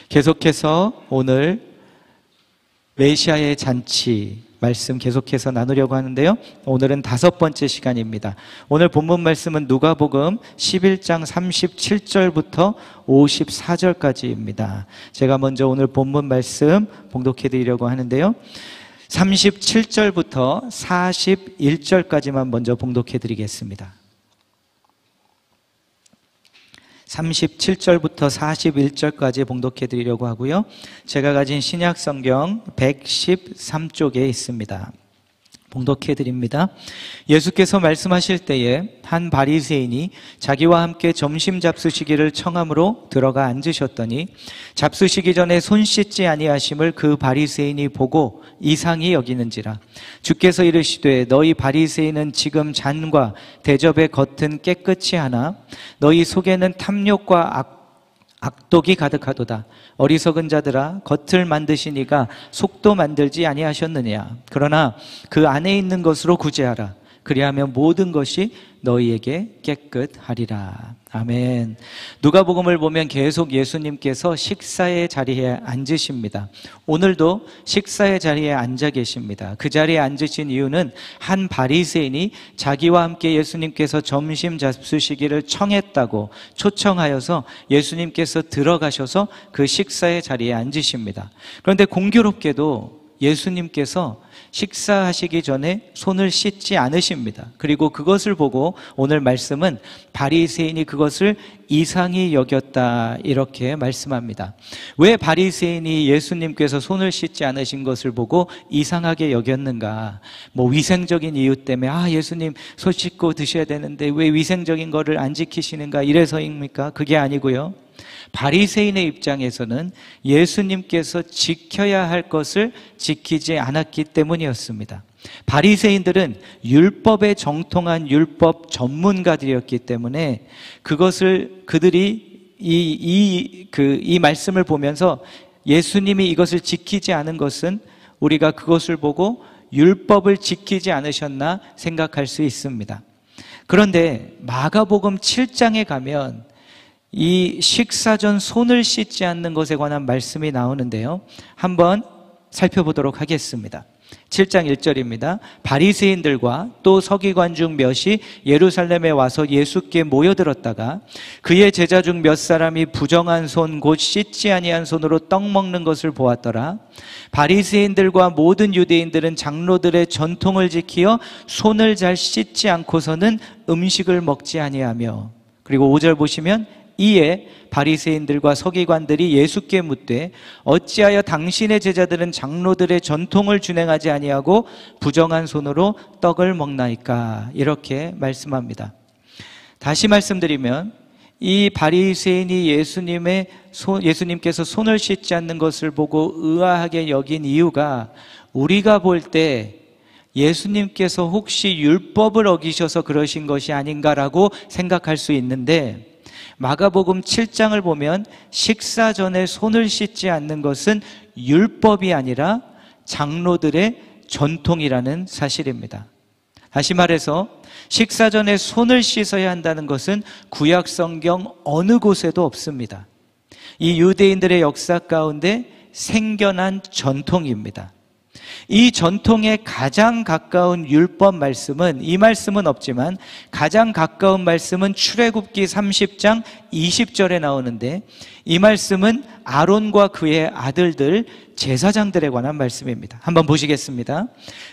계속해서 오늘 메시아의 잔치 말씀 계속해서 나누려고 하는데요, 오늘은 5번째 시간입니다. 오늘 본문 말씀은 누가복음 11장 37절부터 54절까지입니다. 제가 먼저 오늘 본문 말씀 봉독해 드리려고 하는데요, 37절부터 41절까지만 먼저 봉독해 드리겠습니다. 37절부터 41절까지 봉독해 드리려고 하고요, 제가 가진 신약 성경 113쪽에 있습니다. 봉독해 드립니다. 예수께서 말씀하실 때에 한 바리새인이 자기와 함께 점심 잡수시기를 청함으로 들어가 앉으셨더니 잡수시기 전에 손 씻지 아니하심을 그 바리새인이 보고 이상히 여기는지라. 주께서 이르시되 너희 바리새인은 지금 잔과 대접의 겉은 깨끗이 하나 너희 속에는 탐욕과 악독이 가득하도다. 어리석은 자들아, 겉을 만드시니가 속도 만들지 아니하셨느냐. 그러나 그 안에 있는 것으로 구제하라. 그리하면 모든 것이 너희에게 깨끗하리라. 아멘. 누가복음을 보면 계속 예수님께서 식사의 자리에 앉으십니다. 오늘도 식사의 자리에 앉아 계십니다. 그 자리에 앉으신 이유는 한 바리새인이 자기와 함께 예수님께서 점심 잡수시기를 청했다고 초청하여서 예수님께서 들어가셔서 그 식사의 자리에 앉으십니다. 그런데 공교롭게도 예수님께서 식사하시기 전에 손을 씻지 않으십니다. 그리고 그것을 보고 오늘 말씀은 바리새인이 그것을 이상히 여겼다, 이렇게 말씀합니다. 왜 바리새인이 예수님께서 손을 씻지 않으신 것을 보고 이상하게 여겼는가? 위생적인 이유 때문에 예수님 손 씻고 드셔야 되는데 왜 위생적인 거를 안 지키시는가, 이래서입니까? 그게 아니고요, 바리새인의 입장에서는 예수님께서 지켜야 할 것을 지키지 않았기 때문이었습니다. 바리새인들은 율법에 정통한 율법 전문가들이었기 때문에 그들이 이 말씀을 보면서 예수님이 이것을 지키지 않은 것은 우리가 그것을 보고 율법을 지키지 않으셨나 생각할 수 있습니다. 그런데 마가복음 7장에 가면 이 식사 전 손을 씻지 않는 것에 관한 말씀이 나오는데요, 한번 살펴보도록 하겠습니다. 7장 1절입니다. 바리새인들과 또 서기관 중 몇이 예루살렘에 와서 예수께 모여들었다가 그의 제자 중 몇 사람이 부정한 손 곧 씻지 아니한 손으로 떡 먹는 것을 보았더라. 바리새인들과 모든 유대인들은 장로들의 전통을 지키어 손을 잘 씻지 않고서는 음식을 먹지 아니하며, 그리고 5절 보시면 이에 바리새인들과 서기관들이 예수께 묻되 어찌하여 당신의 제자들은 장로들의 전통을 준행하지 아니하고 부정한 손으로 떡을 먹나이까, 이렇게 말씀합니다. 다시 말씀드리면 이 바리새인이 예수님께서 손을 씻지 않는 것을 보고 의아하게 여긴 이유가, 우리가 볼 때 예수님께서 혹시 율법을 어기셔서 그러신 것이 아닌가라고 생각할 수 있는데, 마가복음 7장을 보면 식사 전에 손을 씻지 않는 것은 율법이 아니라 장로들의 전통이라는 사실입니다. 다시 말해서 식사 전에 손을 씻어야 한다는 것은 구약 성경 어느 곳에도 없습니다. 이 유대인들의 역사 가운데 생겨난 전통입니다. 이 전통에 가장 가까운 율법 말씀은, 이 말씀은 없지만 가장 가까운 말씀은 출애굽기 30장 20절에 나오는데, 이 말씀은 아론과 그의 아들들 제사장들에 관한 말씀입니다. 한번 보시겠습니다.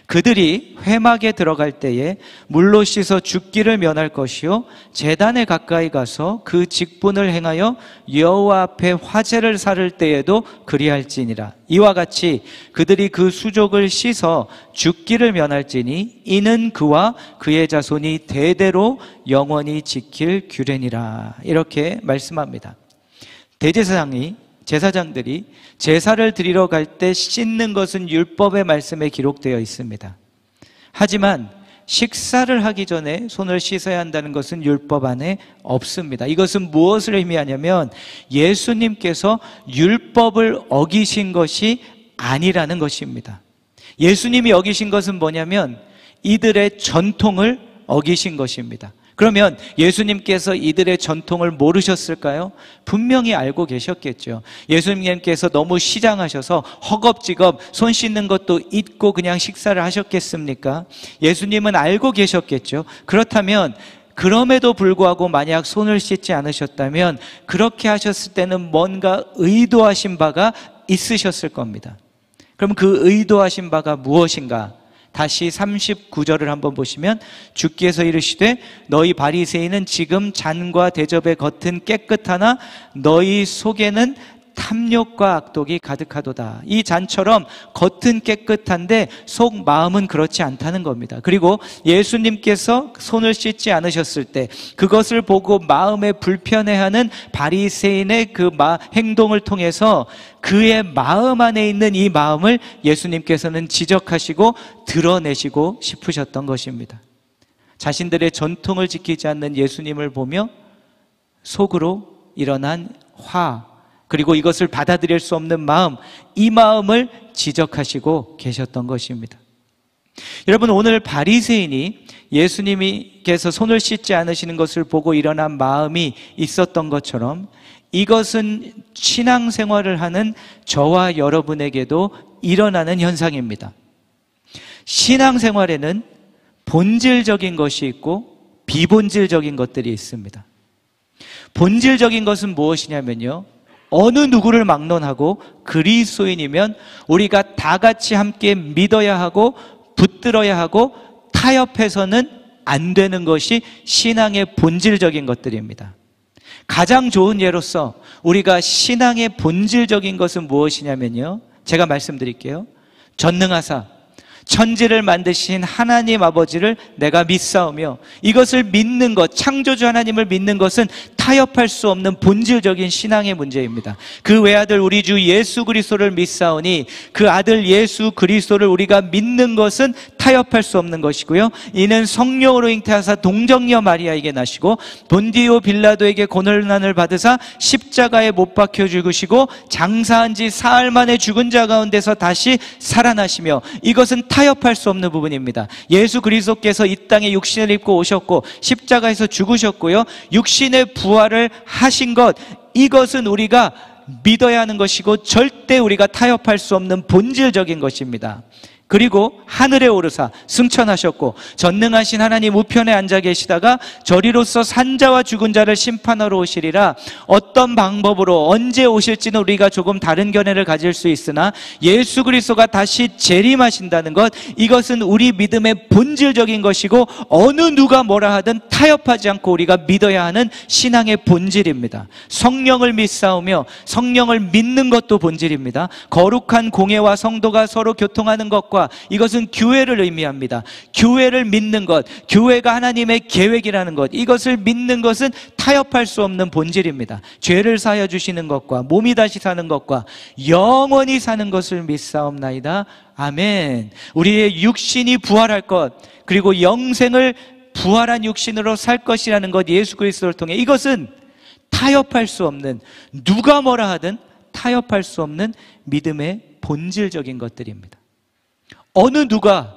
그들이 회막에 들어갈 때에 물로 씻어 죽기를 면할 것이요 제단에 가까이 가서 그 직분을 행하여 여호와 앞에 화제를 살을 때에도 그리할지니라. 이와 같이 그들이 그 수족을 씻어 죽기를 면할지니 이는 그와 그의 자손이 대대로 영원히 지킬 규례니라, 이렇게 말씀합니다. 제사장들이 제사를 드리러 갈 때 씻는 것은 율법의 말씀에 기록되어 있습니다. 하지만 식사를 하기 전에 손을 씻어야 한다는 것은 율법 안에 없습니다. 이것은 무엇을 의미하냐면 예수님께서 율법을 어기신 것이 아니라는 것입니다. 예수님이 어기신 것은 뭐냐면 이들의 전통을 어기신 것입니다. 그러면 예수님께서 이들의 전통을 모르셨을까요? 분명히 알고 계셨겠죠. 예수님께서 너무 시장하셔서 허겁지겁 손 씻는 것도 잊고 그냥 식사를 하셨겠습니까? 예수님은 알고 계셨겠죠. 그렇다면 그럼에도 불구하고 만약 손을 씻지 않으셨다면 그렇게 하셨을 때는 뭔가 의도하신 바가 있으셨을 겁니다. 그럼 그 의도하신 바가 무엇인가? 다시 39절을 한번 보시면 주께서 이르시되 너희 바리새인은 지금 잔과 대접의 겉은 깨끗하나 너희 속에는 탐욕과 악독이 가득하도다. 이 잔처럼 겉은 깨끗한데 속 마음은 그렇지 않다는 겁니다. 그리고 예수님께서 손을 씻지 않으셨을 때 그것을 보고 마음에 불편해하는 바리새인의 그 행동을 통해서 그의 마음 안에 있는 이 마음을 예수님께서는 지적하시고 드러내시고 싶으셨던 것입니다. 자신들의 전통을 지키지 않는 예수님을 보며 속으로 일어난 그리고 이것을 받아들일 수 없는 마음, 이 마음을 지적하시고 계셨던 것입니다. 여러분, 오늘 바리새인이 예수님께서 손을 씻지 않으시는 것을 보고 일어난 마음이 있었던 것처럼 이것은 신앙생활을 하는 저와 여러분에게도 일어나는 현상입니다. 신앙생활에는 본질적인 것이 있고 비본질적인 것들이 있습니다. 본질적인 것은 무엇이냐면요, 어느 누구를 막론하고 그리스도인이면 우리가 다 같이 함께 믿어야 하고 붙들어야 하고 타협해서는 안 되는 것이 신앙의 본질적인 것들입니다. 가장 좋은 예로서 우리가 신앙의 본질적인 것은 무엇이냐면요, 제가 말씀드릴게요. 전능하사 천지를 만드신 하나님 아버지를 내가 믿사오며, 이것을 믿는 것, 창조주 하나님을 믿는 것은 타협할 수 없는 본질적인 신앙의 문제입니다. 그 외아들 우리 주 예수 그리스도를 믿사오니 그 아들 예수 그리스도를 우리가 믿는 것은 타협할 수 없는 것이고요, 이는 성령으로 잉태하사 동정녀 마리아에게 나시고 본디오 빌라도에게 고난을 받으사 십자가에 못 박혀 죽으시고 장사한 지 사흘 만에 죽은 자 가운데서 다시 살아나시며, 이것은 타협할 수 없는 부분입니다. 예수 그리스도께서 이 땅에 육신을 입고 오셨고 십자가에서 죽으셨고요, 육신의 부활을 하신 것, 이것은 우리가 믿어야 하는 것이고 절대 우리가 타협할 수 없는 본질적인 것입니다. 그리고 하늘에 오르사 승천하셨고 전능하신 하나님 우편에 앉아 계시다가 저리로서 산자와 죽은 자를 심판하러 오시리라. 어떤 방법으로 언제 오실지는 우리가 조금 다른 견해를 가질 수 있으나 예수 그리스도가 다시 재림하신다는 것, 이것은 우리 믿음의 본질적인 것이고 어느 누가 뭐라 하든 타협하지 않고 우리가 믿어야 하는 신앙의 본질입니다. 성령을 믿사오며 성령을 믿는 것도 본질입니다. 거룩한 공예와 성도가 서로 교통하는 것과, 이것은 교회를 의미합니다. 교회를 믿는 것, 교회가 하나님의 계획이라는 것, 이것을 믿는 것은 타협할 수 없는 본질입니다. 죄를 사하여 주시는 것과 몸이 다시 사는 것과 영원히 사는 것을 믿사옵나이다. 아멘. 우리의 육신이 부활할 것, 그리고 영생을 부활한 육신으로 살 것이라는 것, 예수 그리스도를 통해, 이것은 타협할 수 없는, 누가 뭐라 하든 타협할 수 없는 믿음의 본질적인 것들입니다. 어느 누가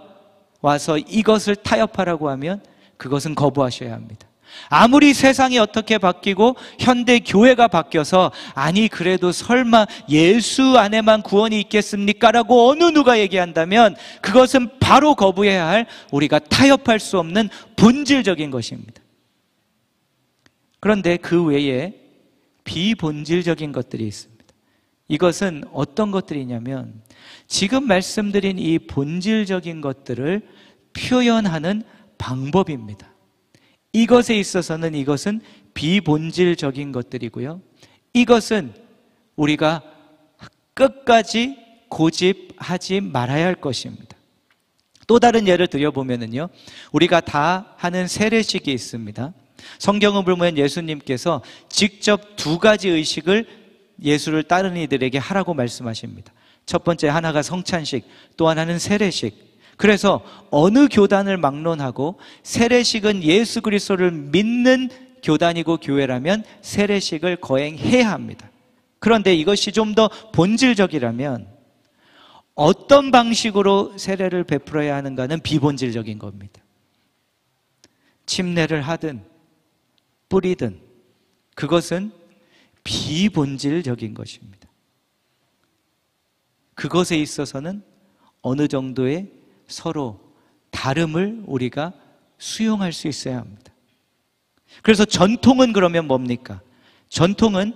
와서 이것을 타협하라고 하면 그것은 거부하셔야 합니다. 아무리 세상이 어떻게 바뀌고 현대 교회가 바뀌어서 아니 그래도 설마 예수 안에만 구원이 있겠습니까? 라고 어느 누가 얘기한다면 그것은 바로 거부해야 할, 우리가 타협할 수 없는 본질적인 것입니다. 그런데 그 외에 비본질적인 것들이 있습니다. 이것은 어떤 것들이냐면 지금 말씀드린 이 본질적인 것들을 표현하는 방법입니다. 이것에 있어서는 이것은 비본질적인 것들이고요, 이것은 우리가 끝까지 고집하지 말아야 할 것입니다. 또 다른 예를 들어보면요, 우리가 다 하는 세례식이 있습니다. 성경을 보면 예수님께서 직접 두 가지 의식을 예수를 따르는 이들에게 하라고 말씀하십니다. 첫 번째 하나가 성찬식, 또 하나는 세례식. 그래서 어느 교단을 막론하고 세례식은 예수 그리스도를 믿는 교단이고 교회라면 세례식을 거행해야 합니다. 그런데 이것이 좀 더 본질적이라면 어떤 방식으로 세례를 베풀어야 하는가는 비본질적인 겁니다. 침례를 하든 뿌리든 그것은 비본질적인 것입니다. 그것에 있어서는 어느 정도의 서로 다름을 우리가 수용할 수 있어야 합니다. 그래서 전통은 그러면 뭡니까? 전통은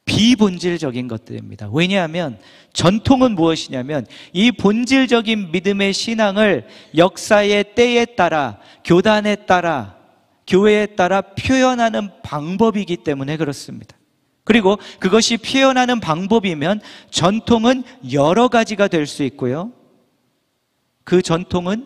비본질적인 것들입니다. 왜냐하면 전통은 무엇이냐면 이 본질적인 믿음의 신앙을 역사의 때에 따라, 교단에 따라, 교회에 따라 표현하는 방법이기 때문에 그렇습니다. 그리고 그것이 표현하는 방법이면 전통은 여러 가지가 될 수 있고요. 그 전통은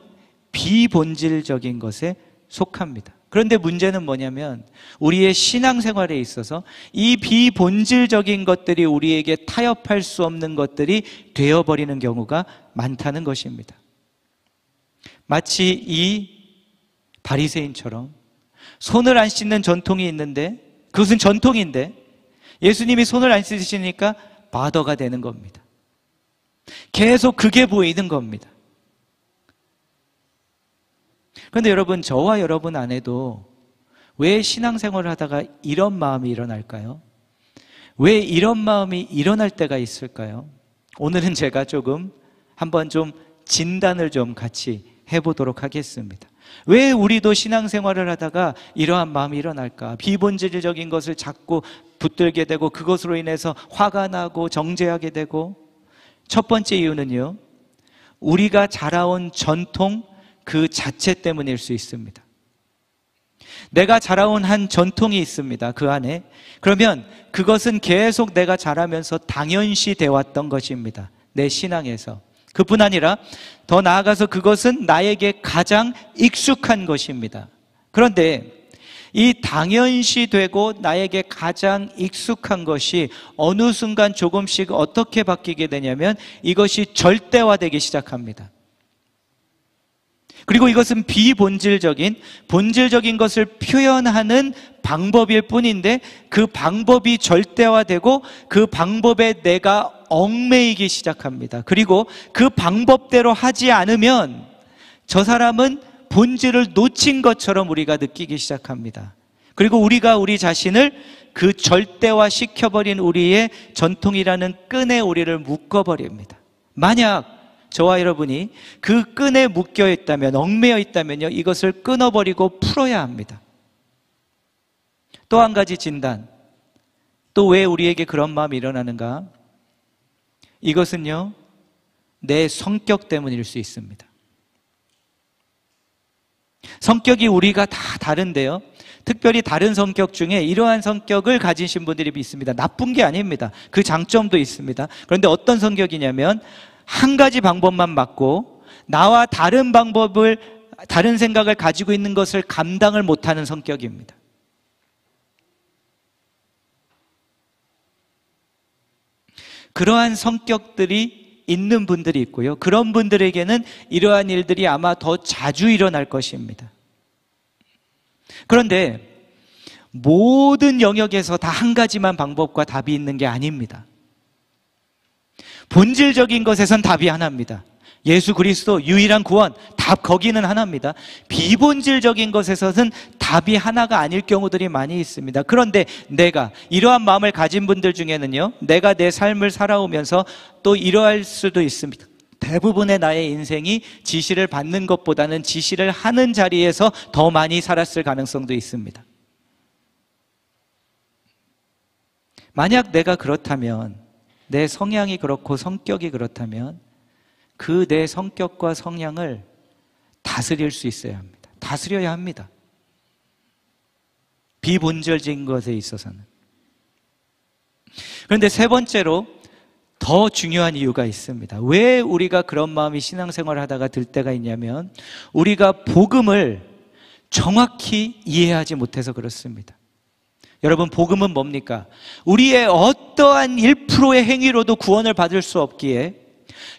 비본질적인 것에 속합니다. 그런데 문제는 뭐냐면 우리의 신앙생활에 있어서 이 비본질적인 것들이 우리에게 타협할 수 없는 것들이 되어버리는 경우가 많다는 것입니다. 마치 이 바리새인처럼 손을 안 씻는 전통이 있는데 그것은 전통인데 예수님이 손을 안 씻으시니까 바더가 되는 겁니다. 계속 그게 보이는 겁니다. 그런데 여러분, 저와 여러분 안에도 왜 신앙생활을 하다가 이런 마음이 일어날까요? 왜 이런 마음이 일어날 때가 있을까요? 오늘은 제가 한번 좀 진단을 좀 같이 해보도록 하겠습니다. 왜 우리도 신앙생활을 하다가 이러한 마음이 일어날까? 비본질적인 것을 자꾸 붙들게 되고 그것으로 인해서 화가 나고 정죄하게 되고, 첫 번째 이유는요, 우리가 자라온 전통 그 자체 때문일 수 있습니다. 내가 자라온 한 전통이 있습니다. 그 안에. 그러면 그것은 계속 내가 자라면서 당연시 되어 왔던 것입니다. 내 신앙에서. 그뿐 아니라 더 나아가서 그것은 나에게 가장 익숙한 것입니다. 그런데 이 당연시 되고 나에게 가장 익숙한 것이 어느 순간 조금씩 어떻게 바뀌게 되냐면 이것이 절대화되기 시작합니다. 그리고 이것은 비본질적인, 본질적인 것을 표현하는 방법일 뿐인데 그 방법이 절대화되고 그 방법에 내가 얽매이기 시작합니다. 그리고 그 방법대로 하지 않으면 저 사람은 본질을 놓친 것처럼 우리가 느끼기 시작합니다. 그리고 우리가 우리 자신을 그 절대화 시켜버린 우리의 전통이라는 끈에 우리를 묶어버립니다. 만약 저와 여러분이 그 끈에 묶여 있다면, 얽매여 있다면요, 이것을 끊어버리고 풀어야 합니다. 또 한 가지 진단. 또 왜 우리에게 그런 마음이 일어나는가? 이것은요, 내 성격 때문일 수 있습니다. 성격이 우리가 다 다른데요, 특별히 다른 성격 중에 이러한 성격을 가지신 분들이 있습니다. 나쁜 게 아닙니다. 그 장점도 있습니다. 그런데 어떤 성격이냐면 한 가지 방법만 맞고 나와 다른 생각을 가지고 있는 것을 감당을 못하는 성격입니다. 그러한 성격들이 있는 분들이 있고요, 그런 분들에게는 이러한 일들이 아마 더 자주 일어날 것입니다. 그런데 모든 영역에서 다 한 가지만 방법과 답이 있는 게 아닙니다. 본질적인 것에선 답이 하나입니다. 예수 그리스도 유일한 구원, 답 거기는 하나입니다. 비본질적인 것에서는 답이 하나가 아닐 경우들이 많이 있습니다. 그런데 내가 이러한 마음을 가진 분들 중에는요, 내가 내 삶을 살아오면서 또 이러할 수도 있습니다. 대부분의 나의 인생이 지시를 받는 것보다는 지시를 하는 자리에서 더 많이 살았을 가능성도 있습니다. 만약 내가 그렇다면, 내 성향이 그렇고 성격이 그렇다면 그 내 성격과 성향을 다스릴 수 있어야 합니다. 다스려야 합니다. 비본질적인 것에 있어서는. 그런데 세 번째로 더 중요한 이유가 있습니다. 왜 우리가 그런 마음이 신앙생활을 하다가 들 때가 있냐면 우리가 복음을 정확히 이해하지 못해서 그렇습니다. 여러분, 복음은 뭡니까? 우리의 어떠한 1%의 행위로도 구원을 받을 수 없기에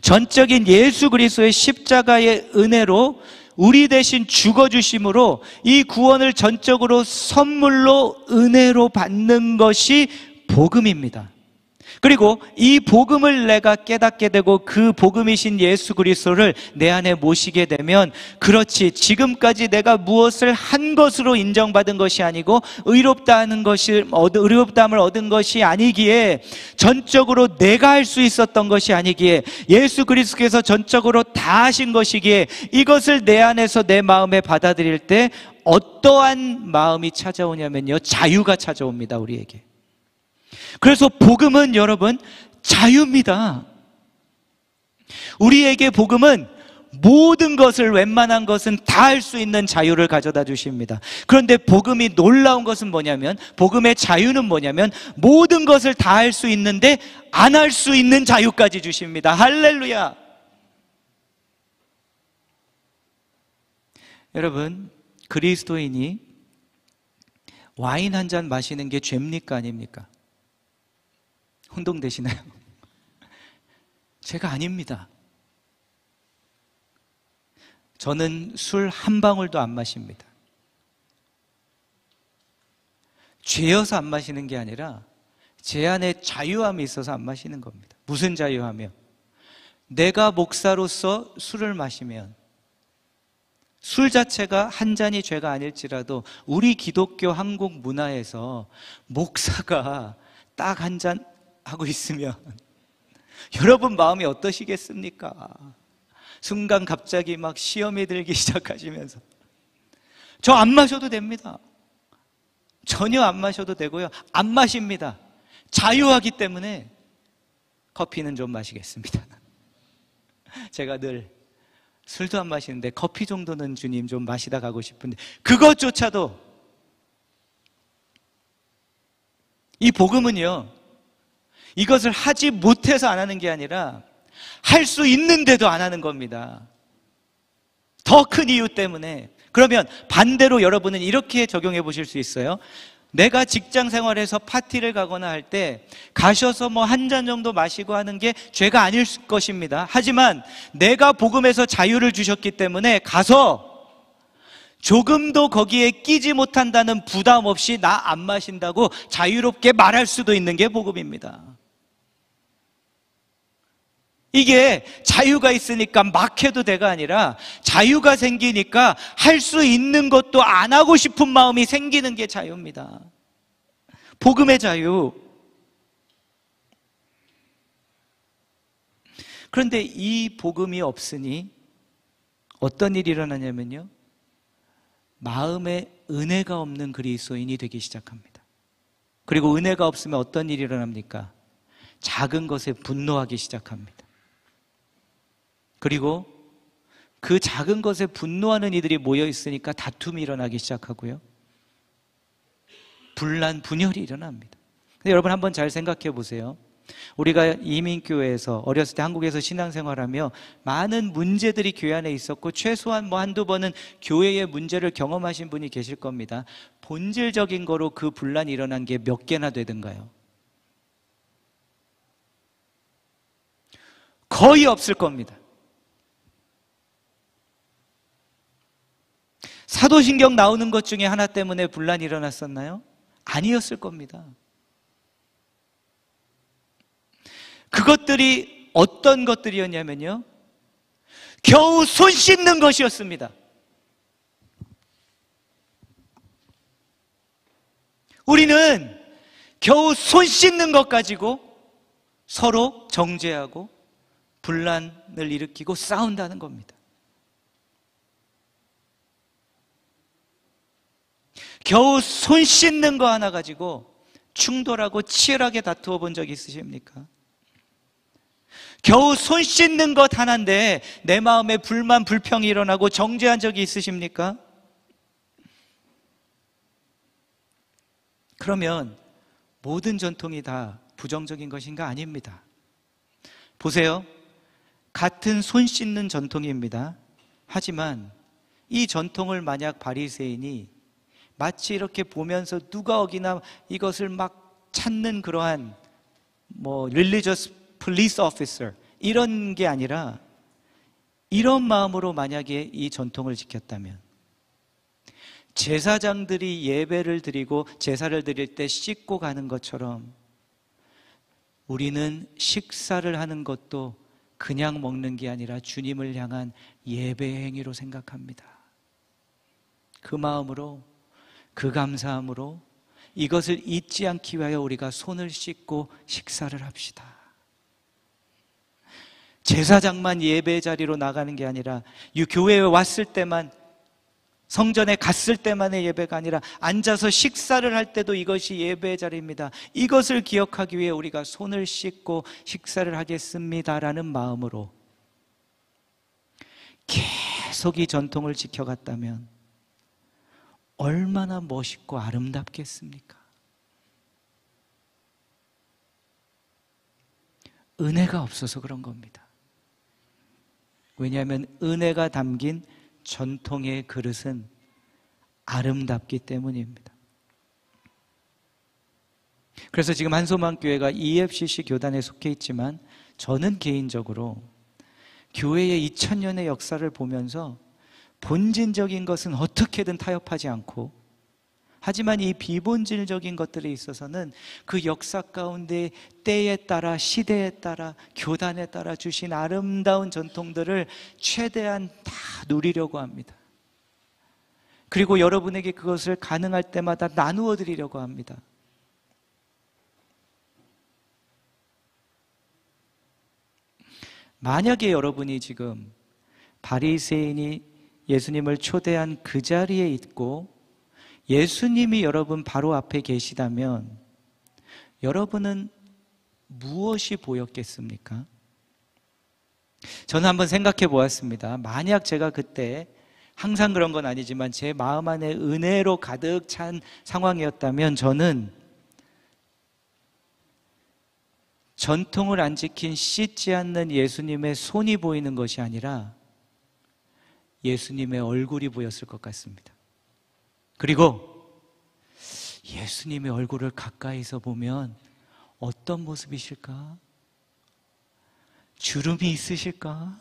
전적인 예수 그리스도의 십자가의 은혜로 우리 대신 죽어주심으로 이 구원을 전적으로 선물로 은혜로 받는 것이 복음입니다. 그리고 이 복음을 내가 깨닫게 되고 그 복음이신 예수 그리스도를 내 안에 모시게 되면, 그렇지, 지금까지 내가 무엇을 한 것으로 인정받은 것이 아니고 의롭다함을 얻은 것이 아니기에, 전적으로 내가 할 수 있었던 것이 아니기에, 예수 그리스도께서 전적으로 다 하신 것이기에, 이것을 내 안에서 내 마음에 받아들일 때 어떠한 마음이 찾아오냐면요, 자유가 찾아옵니다, 우리에게. 그래서 복음은 여러분, 자유입니다. 우리에게 복음은 모든 것을, 웬만한 것은 다 할 수 있는 자유를 가져다 주십니다. 그런데 복음이 놀라운 것은 뭐냐면, 복음의 자유는 뭐냐면, 모든 것을 다 할 수 있는데 안 할 수 있는 자유까지 주십니다. 할렐루야. 여러분, 그리스도인이 와인 한 잔 마시는 게 죄입니까, 아닙니까? 혼동되시나요? 죄가 아닙니다. 저는 술 한 방울도 안 마십니다. 죄여서 안 마시는 게 아니라 제 안에 자유함이 있어서 안 마시는 겁니다. 무슨 자유하며? 내가 목사로서 술을 마시면, 술 자체가 한 잔이 죄가 아닐지라도 우리 기독교 한국 문화에서 목사가 딱 한 잔 하고 있으면 여러분 마음이 어떠시겠습니까? 순간 갑자기 막 시험이 들기 시작하시면서, 저 안 마셔도 됩니다. 전혀 안 마셔도 되고요, 안 마십니다. 자유하기 때문에 커피는 좀 마시겠습니다. 제가 늘 술도 안 마시는데 커피 정도는 주님 좀 마시다 가고 싶은데, 그것조차도, 이 복음은요, 이것을 하지 못해서 안 하는 게 아니라 할 수 있는데도 안 하는 겁니다. 더 큰 이유 때문에. 그러면 반대로 여러분은 이렇게 적용해 보실 수 있어요. 내가 직장 생활에서 파티를 가거나 할 때 가셔서 뭐 한 잔 정도 마시고 하는 게 죄가 아닐 것입니다. 하지만 내가 복음에서 자유를 주셨기 때문에 가서 조금도 거기에 끼지 못한다는 부담 없이 나 안 마신다고 자유롭게 말할 수도 있는 게 복음입니다. 이게 자유가 있으니까 막 해도 돼가 아니라, 자유가 생기니까 할 수 있는 것도 안 하고 싶은 마음이 생기는 게 자유입니다. 복음의 자유. 그런데 이 복음이 없으니 어떤 일이 일어나냐면요, 마음에 은혜가 없는 그리스도인이 되기 시작합니다. 그리고 은혜가 없으면 어떤 일이 일어납니까? 작은 것에 분노하기 시작합니다. 그리고 그 작은 것에 분노하는 이들이 모여 있으니까 다툼이 일어나기 시작하고요, 분란, 분열이 일어납니다. 근데 여러분 한번 잘 생각해 보세요. 우리가 이민교회에서 어렸을 때 한국에서 신앙생활하며 많은 문제들이 교회 안에 있었고, 최소한 뭐 한두 번은 교회의 문제를 경험하신 분이 계실 겁니다. 본질적인 거로 그 분란이 일어난 게 몇 개나 되든가요? 거의 없을 겁니다. 사도신경 나오는 것 중에 하나 때문에 분란이 일어났었나요? 아니었을 겁니다. 그것들이 어떤 것들이었냐면요, 겨우 손 씻는 것이었습니다. 우리는 겨우 손 씻는 것 가지고 서로 정죄하고 분란을 일으키고 싸운다는 겁니다. 겨우 손 씻는 거 하나 가지고 충돌하고 치열하게 다투어 본 적 있으십니까? 겨우 손 씻는 것 하나인데 내 마음에 불만, 불평이 일어나고 정죄한 적이 있으십니까? 그러면 모든 전통이 다 부정적인 것인가? 아닙니다. 보세요. 같은 손 씻는 전통입니다. 하지만 이 전통을 만약 바리새인이 마치 이렇게 보면서 누가 어기나 이것을 막 찾는 그러한 religious police officer 이런 게 아니라, 이런 마음으로 만약에 이 전통을 지켰다면, 제사장들이 예배를 드리고 제사를 드릴 때 씻고 가는 것처럼 우리는 식사를 하는 것도 그냥 먹는 게 아니라 주님을 향한 예배 행위로 생각합니다. 그 마음으로, 그 감사함으로 이것을 잊지 않기 위하여 우리가 손을 씻고 식사를 합시다. 제사장만 예배 자리로 나가는 게 아니라 교회에 왔을 때만, 성전에 갔을 때만의 예배가 아니라 앉아서 식사를 할 때도 이것이 예배의 자리입니다. 이것을 기억하기 위해 우리가 손을 씻고 식사를 하겠습니다라는 마음으로 계속 이 전통을 지켜갔다면 얼마나 멋있고 아름답겠습니까? 은혜가 없어서 그런 겁니다. 왜냐하면 은혜가 담긴 전통의 그릇은 아름답기 때문입니다. 그래서 지금 한소망교회가 EFCC 교단에 속해 있지만 저는 개인적으로 교회의 2000년의 역사를 보면서 본질적인 것은 어떻게든 타협하지 않고, 하지만 이 비본질적인 것들에 있어서는 그 역사 가운데 때에 따라, 시대에 따라, 교단에 따라 주신 아름다운 전통들을 최대한 다 누리려고 합니다. 그리고 여러분에게 그것을 가능할 때마다 나누어 드리려고 합니다. 만약에 여러분이 지금 바리새인이 예수님을 초대한 그 자리에 있고 예수님이 여러분 바로 앞에 계시다면 여러분은 무엇이 보였겠습니까? 저는 한번 생각해 보았습니다. 만약 제가 그때, 항상 그런 건 아니지만 제 마음 안에 은혜로 가득 찬 상황이었다면 저는 전통을 안 지킨 씻지 않는 예수님의 손이 보이는 것이 아니라 예수님의 얼굴이 보였을 것 같습니다. 그리고 예수님의 얼굴을 가까이서 보면 어떤 모습이실까? 주름이 있으실까?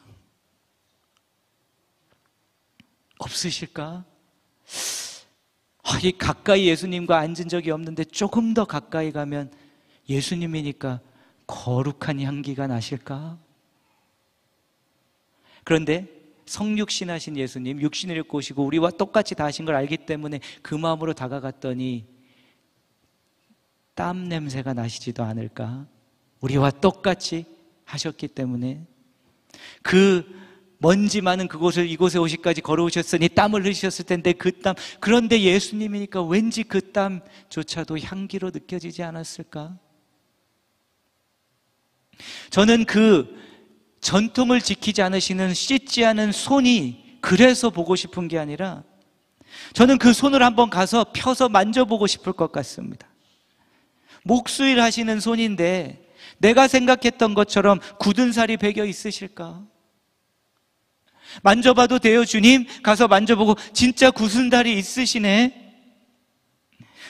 없으실까? 이 가까이 예수님과 앉은 적이 없는데 조금 더 가까이 가면 예수님이니까 거룩한 향기가 나실까? 그런데 성육신하신 예수님, 육신을 입고 오시고 우리와 똑같이 다 하신 걸 알기 때문에 그 마음으로 다가갔더니 땀 냄새가 나시지도 않을까? 우리와 똑같이 하셨기 때문에 그 먼지 많은 그곳을 이곳에 오시까지 걸어오셨으니 땀을 흘리셨을 텐데 그 땀, 그런데 예수님이니까 왠지 그 땀조차도 향기로 느껴지지 않았을까? 저는 그 전통을 지키지 않으시는 씻지 않은 손이 그래서 보고 싶은 게 아니라 저는 그 손을 한번 가서 펴서 만져보고 싶을 것 같습니다. 목수일 하시는 손인데 내가 생각했던 것처럼 굳은 살이 배겨 있으실까? 만져봐도 돼요 주님? 가서 만져보고 진짜 굳은 살이 있으시네?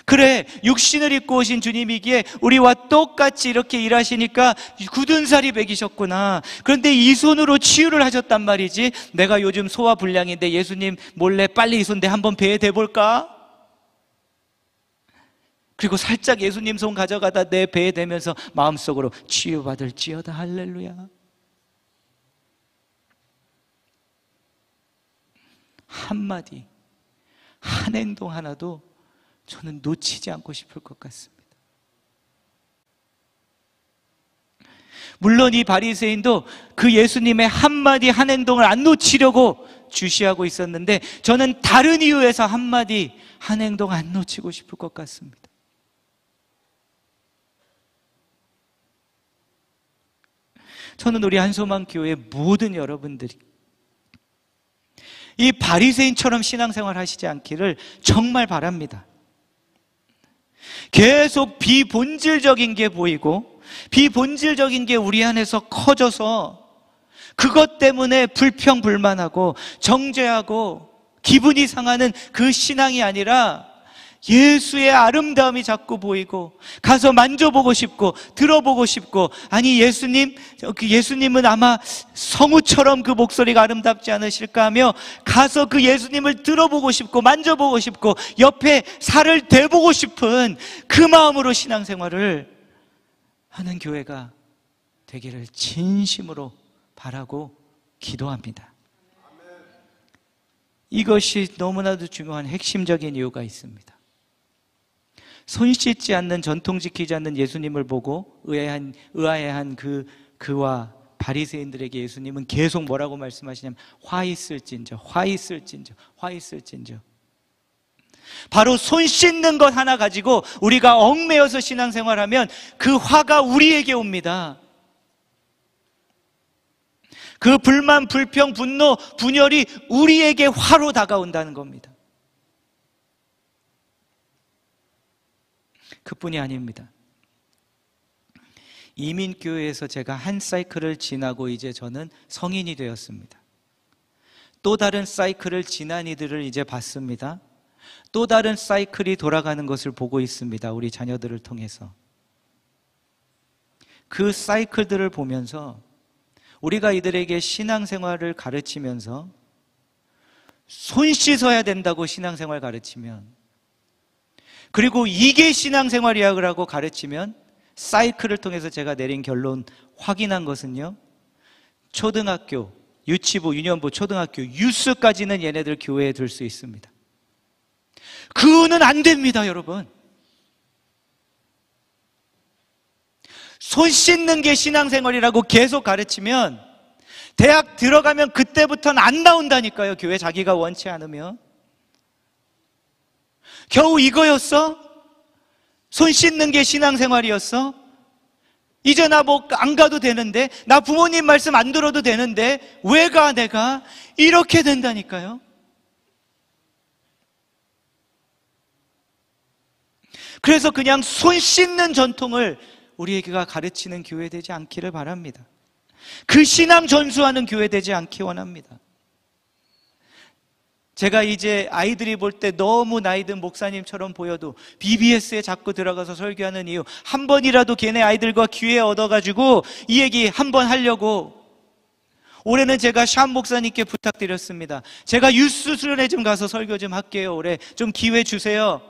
그래, 육신을 입고 오신 주님이기에 우리와 똑같이 이렇게 일하시니까 굳은 살이 배기셨구나. 그런데 이 손으로 치유를 하셨단 말이지. 내가 요즘 소화 불량인데 예수님 몰래 빨리 이 손 대 한번 배에 대볼까? 그리고 살짝 예수님 손 가져가다 내 배에 대면서 마음속으로 치유받을지어다 할렐루야. 한마디, 한 행동 하나도 저는 놓치지 않고 싶을 것 같습니다. 물론 이 바리새인도 그 예수님의 한마디 한 행동을 안 놓치려고 주시하고 있었는데 저는 다른 이유에서 한마디 한 행동 안 놓치고 싶을 것 같습니다. 저는 우리 한소망교회 모든 여러분들이 이 바리새인처럼 신앙생활 하시지 않기를 정말 바랍니다. 계속 비본질적인 게 보이고 비본질적인 게 우리 안에서 커져서 그것 때문에 불평불만하고 정죄하고 기분이 상하는 그 신앙이 아니라 예수의 아름다움이 자꾸 보이고 가서 만져보고 싶고 들어보고 싶고, 아니 예수님은 아마 성우처럼 그 목소리가 아름답지 않으실까 하며 가서 그 예수님을 들어보고 싶고 만져보고 싶고 옆에 살을 대보고 싶은 그 마음으로 신앙생활을 하는 교회가 되기를 진심으로 바라고 기도합니다. 이것이 너무나도 중요한 핵심적인 이유가 있습니다. 손 씻지 않는, 전통 지키지 않는 예수님을 보고 의아해한 그와 바리새인들에게 예수님은 계속 뭐라고 말씀하시냐면 화 있을진저, 화 있을진저, 화 있을진저. 바로 손 씻는 것 하나 가지고 우리가 얽매여서 신앙생활하면 그 화가 우리에게 옵니다. 그 불만, 불평, 분노, 분열이 우리에게 화로 다가온다는 겁니다. 그뿐이 아닙니다. 이민교회에서 제가 한 사이클을 지나고 이제 저는 성인이 되었습니다. 또 다른 사이클을 지난 이들을 이제 봤습니다. 또 다른 사이클이 돌아가는 것을 보고 있습니다. 우리 자녀들을 통해서. 그 사이클들을 보면서 우리가 이들에게 신앙생활을 가르치면서 손 씻어야 된다고 신앙생활 가르치면, 그리고 이게 신앙생활이라고 가르치면, 사이클을 통해서 제가 내린 결론, 확인한 것은요, 초등학교, 유치부, 유년부, 초등학교, 유스까지는 얘네들 교회에 둘 수 있습니다. 그 후는 안 됩니다, 여러분. 손 씻는 게 신앙생활이라고 계속 가르치면 대학 들어가면 그때부터는 안 나온다니까요, 교회 자기가 원치 않으면. 겨우 이거였어? 손 씻는 게 신앙생활이었어? 이제 나 뭐 안 가도 되는데, 나 부모님 말씀 안 들어도 되는데 왜 가 내가? 이렇게 된다니까요. 그래서 그냥 손 씻는 전통을 우리에게가 가르치는 교회 되지 않기를 바랍니다. 그 신앙 전수하는 교회 되지 않기 원합니다. 제가 이제 아이들이 볼 때 너무 나이 든 목사님처럼 보여도 BBS에 자꾸 들어가서 설교하는 이유, 한 번이라도 걔네 아이들과 기회 얻어가지고 이 얘기 한 번 하려고. 올해는 제가 샴 목사님께 부탁드렸습니다. 제가 유스 수련회 좀 가서 설교 좀 할게요. 올해 좀 기회 주세요.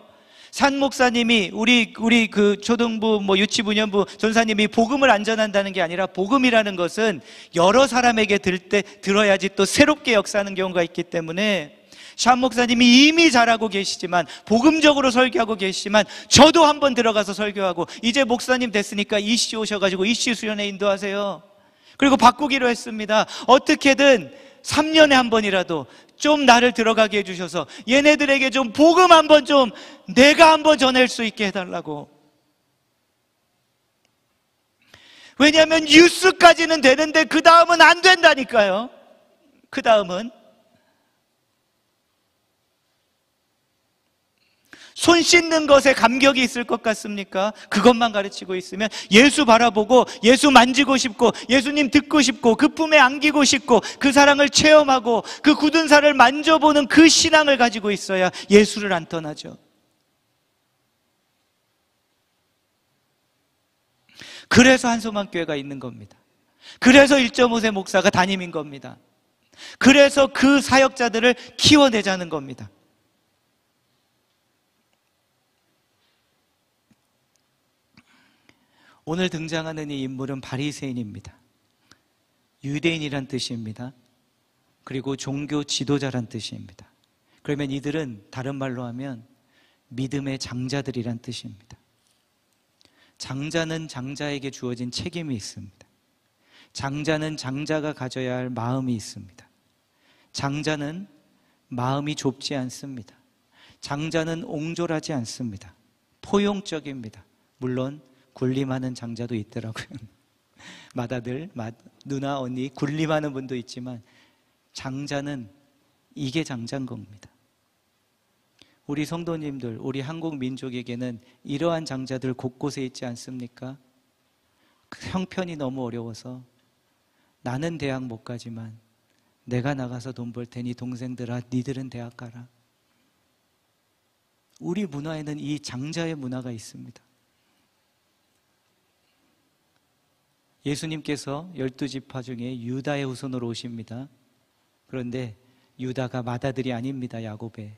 산 목사님이 우리 그 초등부, 유치부, 유년부 전사님이 복음을 안 전한다는 게 아니라, 복음이라는 것은 여러 사람에게 들어야지 또 새롭게 역사하는 경우가 있기 때문에, 샴 목사님이 이미 잘하고 계시지만, 복음적으로 설교하고 계시지만, 저도 한번 들어가서 설교하고, 이제 목사님 됐으니까 이씨 오셔가지고 이씨 수련회 인도하세요. 그리고 바꾸기로 했습니다. 어떻게든 3년에 한 번이라도 좀 나를 들어가게 해주셔서 얘네들에게 좀 복음 한번 좀 내가 한번 전할 수 있게 해달라고. 왜냐하면 유스까지는 되는데 그 다음은 안 된다니까요. 그 다음은 손 씻는 것에 감격이 있을 것 같습니까? 그것만 가르치고 있으면, 예수 바라보고 예수 만지고 싶고 예수님 듣고 싶고 그 품에 안기고 싶고 그 사랑을 체험하고 그 굳은 살을 만져보는 그 신앙을 가지고 있어야 예수를 안 떠나죠. 그래서 한소만교회가 있는 겁니다. 그래서 1.5세 목사가 담임인 겁니다. 그래서 그 사역자들을 키워내자는 겁니다. 오늘 등장하는 이 인물은 바리새인입니다. 유대인이란 뜻입니다. 그리고 종교 지도자란 뜻입니다. 그러면 이들은 다른 말로 하면 믿음의 장자들이란 뜻입니다. 장자는 장자에게 주어진 책임이 있습니다. 장자는 장자가 가져야 할 마음이 있습니다. 장자는 마음이 좁지 않습니다. 장자는 옹졸하지 않습니다. 포용적입니다. 물론 군림하는 장자도 있더라고요. 맏아들, 누나, 언니 군림하는 분도 있지만 장자는 이게 장자인 겁니다. 우리 성도님들, 우리 한국 민족에게는 이러한 장자들 곳곳에 있지 않습니까? 형편이 너무 어려워서 나는 대학 못 가지만 내가 나가서 돈 벌 테니 동생들아 니들은 대학 가라. 우리 문화에는 이 장자의 문화가 있습니다. 예수님께서 12지파 중에 유다의 후손으로 오십니다. 그런데 유다가 맏아들이 아닙니다. 야곱의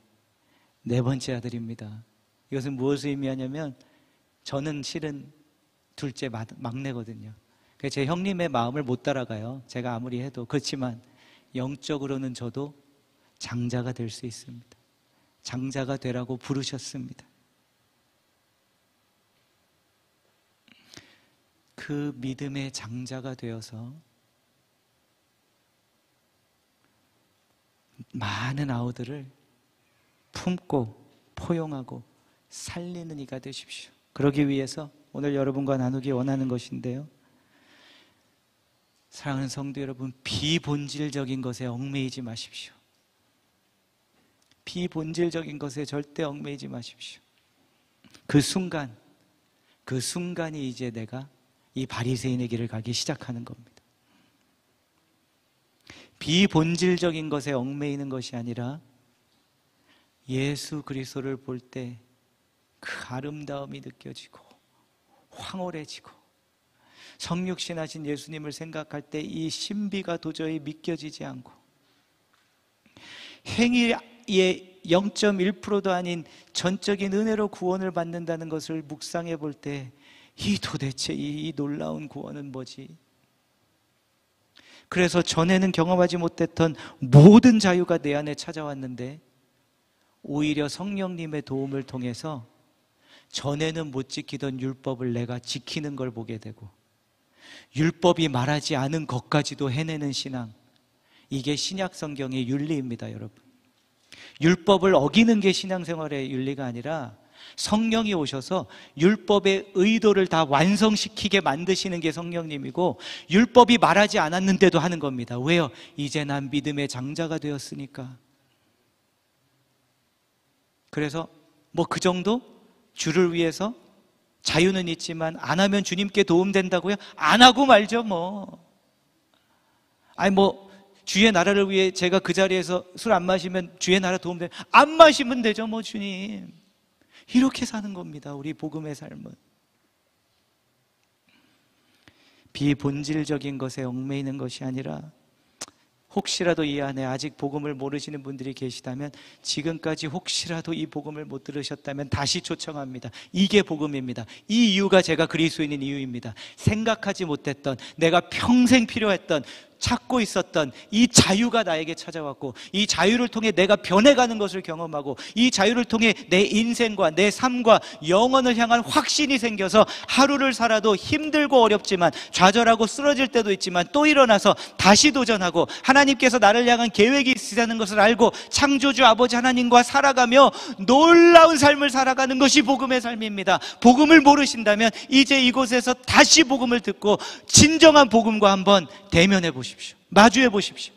네 번째 아들입니다. 이것은 무엇을 의미하냐면, 저는 실은 둘째 막내거든요. 제 형님의 마음을 못 따라가요. 제가 아무리 해도. 그렇지만 영적으로는 저도 장자가 될 수 있습니다. 장자가 되라고 부르셨습니다. 그 믿음의 장자가 되어서 많은 아우들을 품고 포용하고 살리는 이가 되십시오. 그러기 위해서 오늘 여러분과 나누기 원하는 것인데요, 사랑하는 성도 여러분, 비본질적인 것에 얽매이지 마십시오. 비본질적인 것에 절대 얽매이지 마십시오. 그 순간이 이제 내가 이 바리새인의 길을 가기 시작하는 겁니다. 비본질적인 것에 얽매이는 것이 아니라 예수 그리스도를 볼 때 그 아름다움이 느껴지고 황홀해지고, 성육신하신 예수님을 생각할 때 이 신비가 도저히 믿겨지지 않고, 행위의 0.1%도 아닌 전적인 은혜로 구원을 받는다는 것을 묵상해 볼 때 이 도대체 이 놀라운 구원은 뭐지? 그래서 전에는 경험하지 못했던 모든 자유가 내 안에 찾아왔는데, 오히려 성령님의 도움을 통해서 전에는 못 지키던 율법을 내가 지키는 걸 보게 되고, 율법이 말하지 않은 것까지도 해내는 신앙, 이게 신약 성경의 윤리입니다. 여러분, 율법을 어기는 게 신앙생활의 윤리가 아니라 성령이 오셔서 율법의 의도를 다 완성시키게 만드시는 게 성령님이고, 율법이 말하지 않았는데도 하는 겁니다. 왜요? 이제 난 믿음의 장자가 되었으니까. 그래서 뭐 그 정도? 주를 위해서 자유는 있지만 안 하면 주님께 도움된다고요? 안 하고 말죠 뭐. 아니 뭐 주의 나라를 위해 제가 그 자리에서 술 안 마시면 주의 나라 도움돼, 안 마시면 되죠 뭐 주님. 이렇게 사는 겁니다. 우리 복음의 삶은 비본질적인 것에 얽매이는 것이 아니라, 혹시라도 이 안에 아직 복음을 모르시는 분들이 계시다면, 지금까지 혹시라도 이 복음을 못 들으셨다면 다시 초청합니다. 이게 복음입니다. 이 이유가 제가 그리스도인인 이유입니다. 생각하지 못했던, 내가 평생 필요했던, 찾고 있었던 이 자유가 나에게 찾아왔고, 이 자유를 통해 내가 변해가는 것을 경험하고, 이 자유를 통해 내 인생과 내 삶과 영혼을 향한 확신이 생겨서 하루를 살아도 힘들고 어렵지만, 좌절하고 쓰러질 때도 있지만 또 일어나서 다시 도전하고, 하나님께서 나를 향한 계획이 있으시다는 것을 알고 창조주 아버지 하나님과 살아가며 놀라운 삶을 살아가는 것이 복음의 삶입니다. 복음을 모르신다면 이제 이곳에서 다시 복음을 듣고 진정한 복음과 한번 대면해 보십시오. 마주해 보십시오.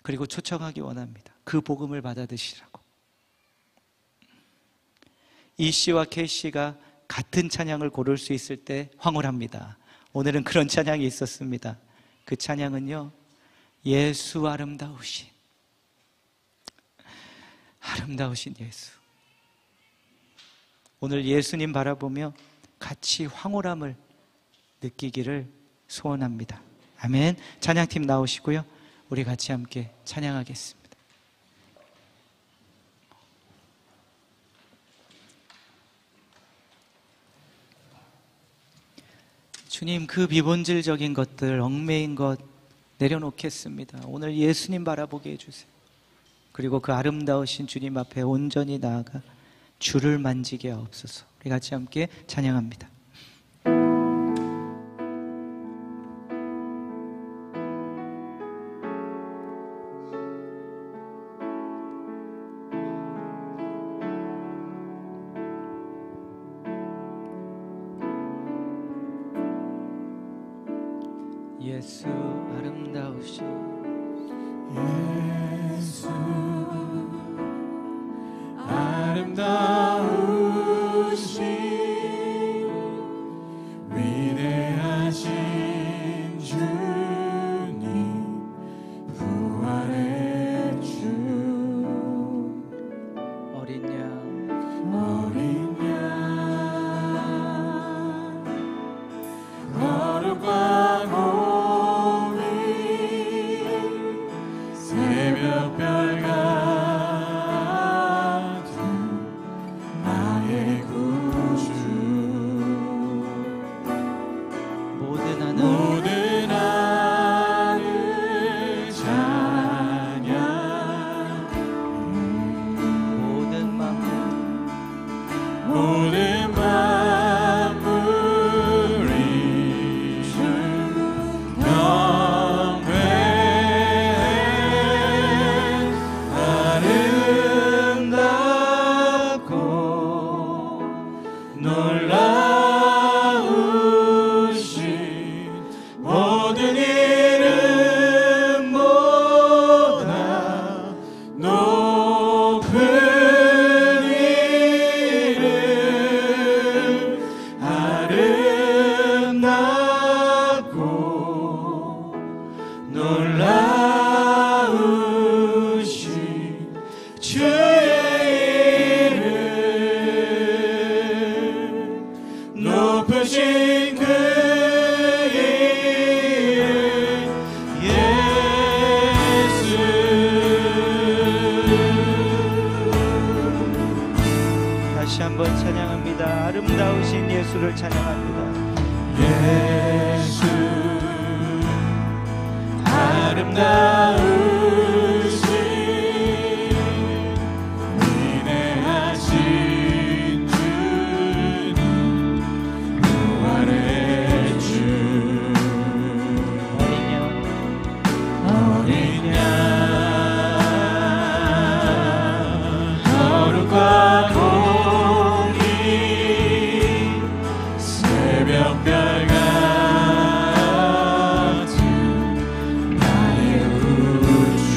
그리고 초청하기 원합니다. 그 복음을 받아드시라고. 이 씨와 K 씨가 같은 찬양을 고를 수 있을 때 황홀합니다. 오늘은 그런 찬양이 있었습니다. 그 찬양은요, 예수 아름다우신 예수. 오늘 예수님 바라보며 같이 황홀함을 느끼기를 소원합니다. 아멘. 찬양팀 나오시고요, 우리 같이 함께 찬양하겠습니다. 주님, 그 비본질적인 것들, 얽매인 것 내려놓겠습니다. 오늘 예수님 바라보게 해주세요. 그리고 그 아름다우신 주님 앞에 온전히 나아가 주를 만지게 하옵소서. 우리 같이 함께 찬양합니다. 예수 아름다우신 예수 아름다우신 위대하신 주님, 부활의 주, 어린 양 거룩과 공의 새벽별 같은 나의 구주, 예수를 찬양합니다. 예수 아름다우신 위대하신 주님 부활의 주 어린 양 거룩과 공의 새벽별 같은 나의 우주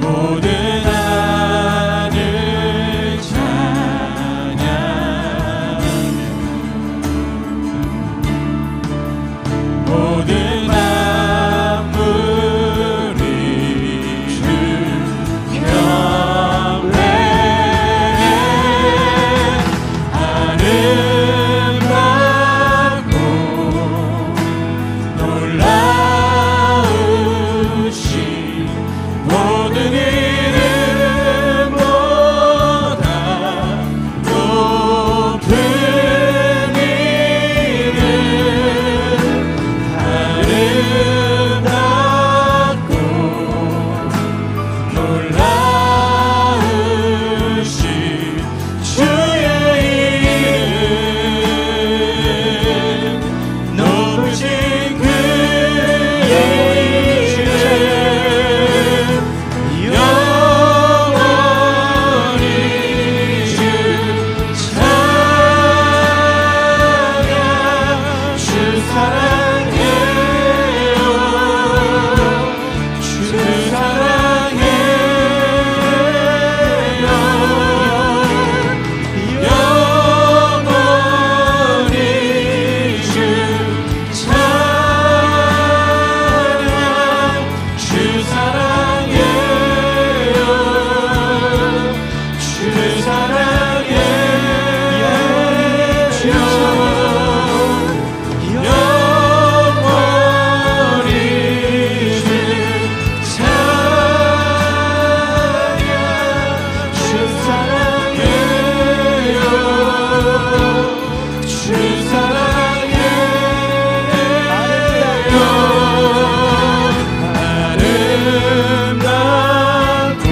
모든 하늘 찬양하며 모든 만물이 주 경배해 아름답고 놀라우신 모든 이름보다 높은 이름 아름답고 놀라우신 주의 이름 높으신 그의 이름 영원히 주 찬양 주 사랑해요 주 사랑해요 영원히 주 찬양 주 사랑해요 주 사랑해요 영원히 주 찬양 주 사랑해요 주 사랑해요 아름답고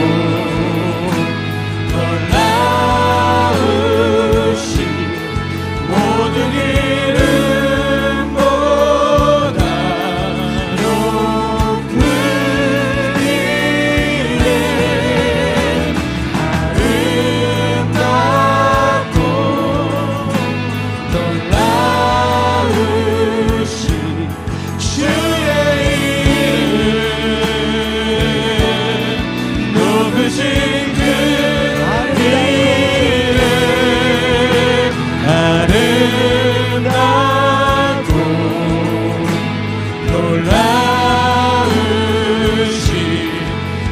놀라우신 모든 이름보다 높은 이름 아름답고 놀라우신 주의 이름 높으신 그 이름 아름답고 놀라우신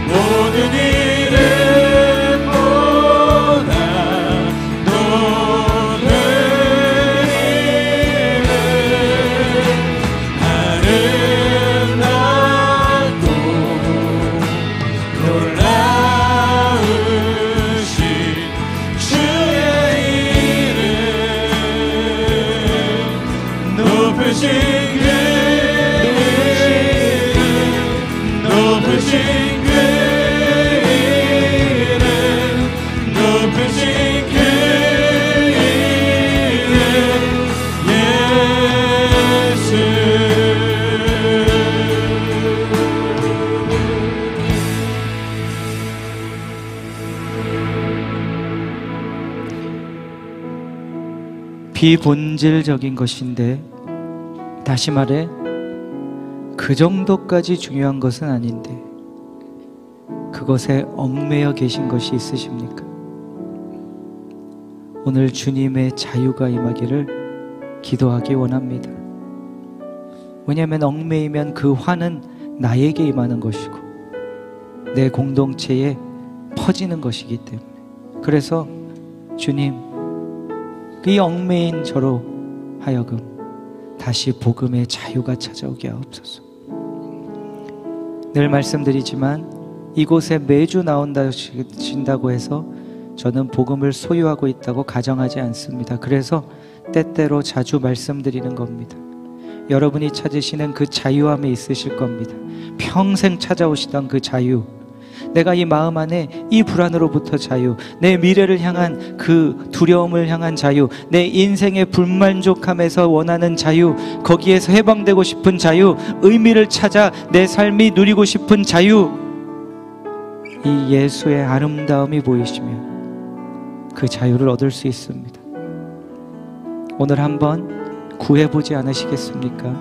모든 이름보다 높은 이름 아름답고 놀라우신 주의 이름 높으신 그 이름 높으신 그 이름 높으신 그 이름 예수 비본질적인 것인데, 다시 말해 그 정도까지 중요한 것은 아닌데 그것에 얽매여 계신 것이 있으십니까? 오늘 주님의 자유가 임하기를 기도하기 원합니다. 왜냐하면 얽매이면 그 화는 나에게 임하는 것이고 내 공동체에 퍼지는 것이기 때문에, 그래서 주님, 이 얽매인 저로 하여금 다시 복음의 자유가 찾아오게 하옵소서. 늘 말씀드리지만 이곳에 매주 나온다고 해서 저는 복음을 소유하고 있다고 가정하지 않습니다. 그래서 때때로 자주 말씀드리는 겁니다. 여러분이 찾으시는 그 자유함이 있으실 겁니다. 평생 찾아오시던 그 자유, 내가 이 마음 안에 이 불안으로부터 자유, 내 미래를 향한 그 두려움을 향한 자유, 내 인생의 불만족함에서 원하는 자유, 거기에서 해방되고 싶은 자유, 의미를 찾아 내 삶이 누리고 싶은 자유, 이 예수의 아름다움이 보이시면 그 자유를 얻을 수 있습니다. 오늘 한번 구해보지 않으시겠습니까?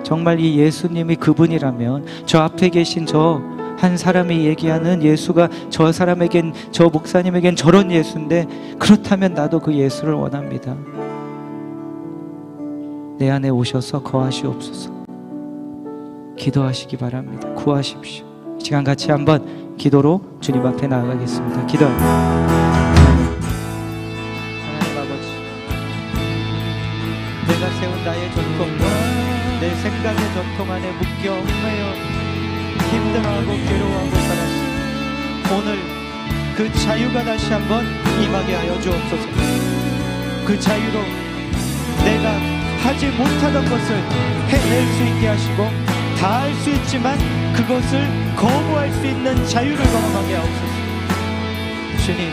정말 이 예수님이 그분이라면 저 앞에 계신 저 한 사람이 얘기하는 예수가 저 사람에겐, 저 목사님에겐 저런 예수인데, 그렇다면 나도 그 예수를 원합니다. 내 안에 오셔서 거하시옵소서. 기도하시기 바랍니다. 구하십시오. 이 시간 같이 한번 기도로 주님 앞에 나아가겠습니다. 기도합니다. 하나님 아버지, 내가 세운 나의 전통과 내 생각의 전통 안에 묶여 얽매여 힘들어하고 괴로워하고 살았습니다. 오늘 그 자유가 다시 한번 임하게 하여 주옵소서. 그 자유로 내가 하지 못하던 것을 해낼 수 있게 하시고, 다 할 수 있지만 그것을 거부할 수 있는 자유를 경험하게 하옵소서. 주님,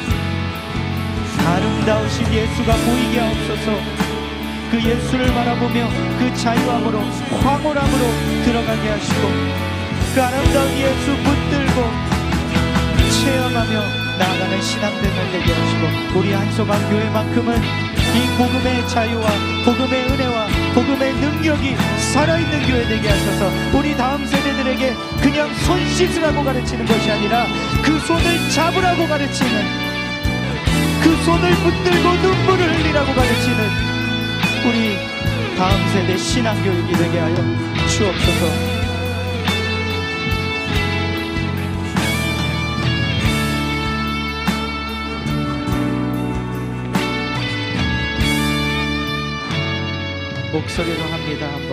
아름다우신 예수가 보이게 하옵소서. 그 예수를 바라보며 그 자유함으로, 황홀함으로 들어가게 하시고, 그 아름다운 예수 붙들고 체험하며 나아가는 신앙생활 되게 하시고, 우리 한소방 교회만큼은 이 복음의 자유와 복음의 은혜와 복음의 능력이 살아있는 교회 되게 하셔서, 우리 다음 세대들에게 그냥 손 씻으라고 가르치는 것이 아니라 그 손을 잡으라고 가르치는, 그 손을 붙들고 눈물을 흘리라고 가르치는 우리 다음 세대 신앙교육이 되게 하여 주옵소서. 목소리로 합니다. 한번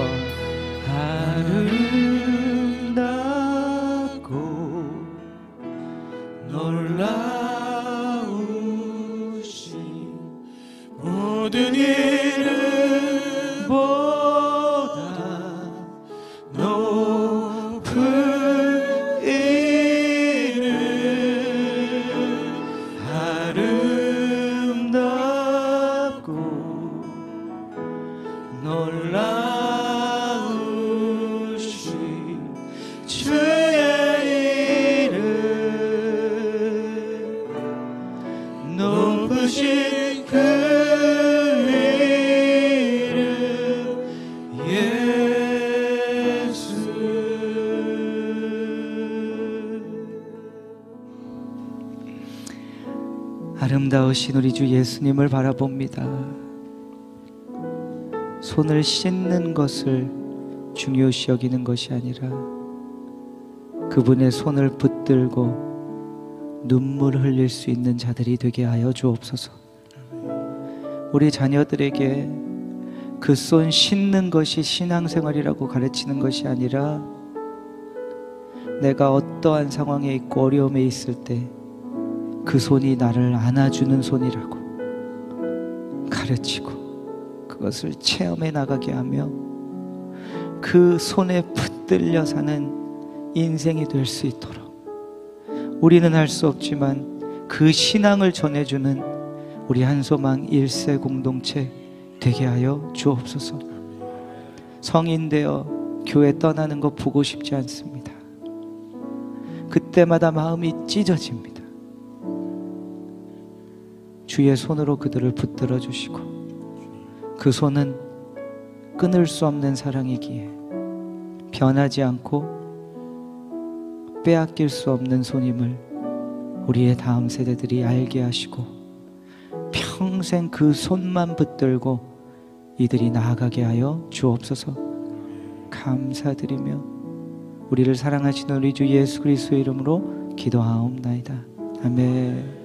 아름답고 놀라우신 모든 이름보다 높은 이름, 아름답고 놀라우신 주의 이름, 높으신 그 이름 예수. 아름다우신 우리 주 예수님을 바라봅니다. 손을 씻는 것을 중요시 여기는 것이 아니라 그분의 손을 붙들고 눈물 흘릴 수 있는 자들이 되게 하여 주옵소서. 우리 자녀들에게 그 손 씻는 것이 신앙생활이라고 가르치는 것이 아니라, 내가 어떠한 상황에 있고 어려움에 있을 때 그 손이 나를 안아주는 손이라고 가르치고, 그것을 체험해 나가게 하며 그 손에 붙들려 사는 인생이 될 수 있도록, 우리는 할 수 없지만 그 신앙을 전해주는 우리 한소망 1세 공동체 되게 하여 주옵소서. 성인 되어 교회 떠나는 거 보고 싶지 않습니다. 그때마다 마음이 찢어집니다. 주의 손으로 그들을 붙들어 주시고, 그 손은 끊을 수 없는 사랑이기에 변하지 않고 빼앗길 수 없는 손임을 우리의 다음 세대들이 알게 하시고, 평생 그 손만 붙들고 이들이 나아가게 하여 주옵소서. 감사드리며 우리를 사랑하시는 우리 주 예수 그리스도의 이름으로 기도하옵나이다. 아멘.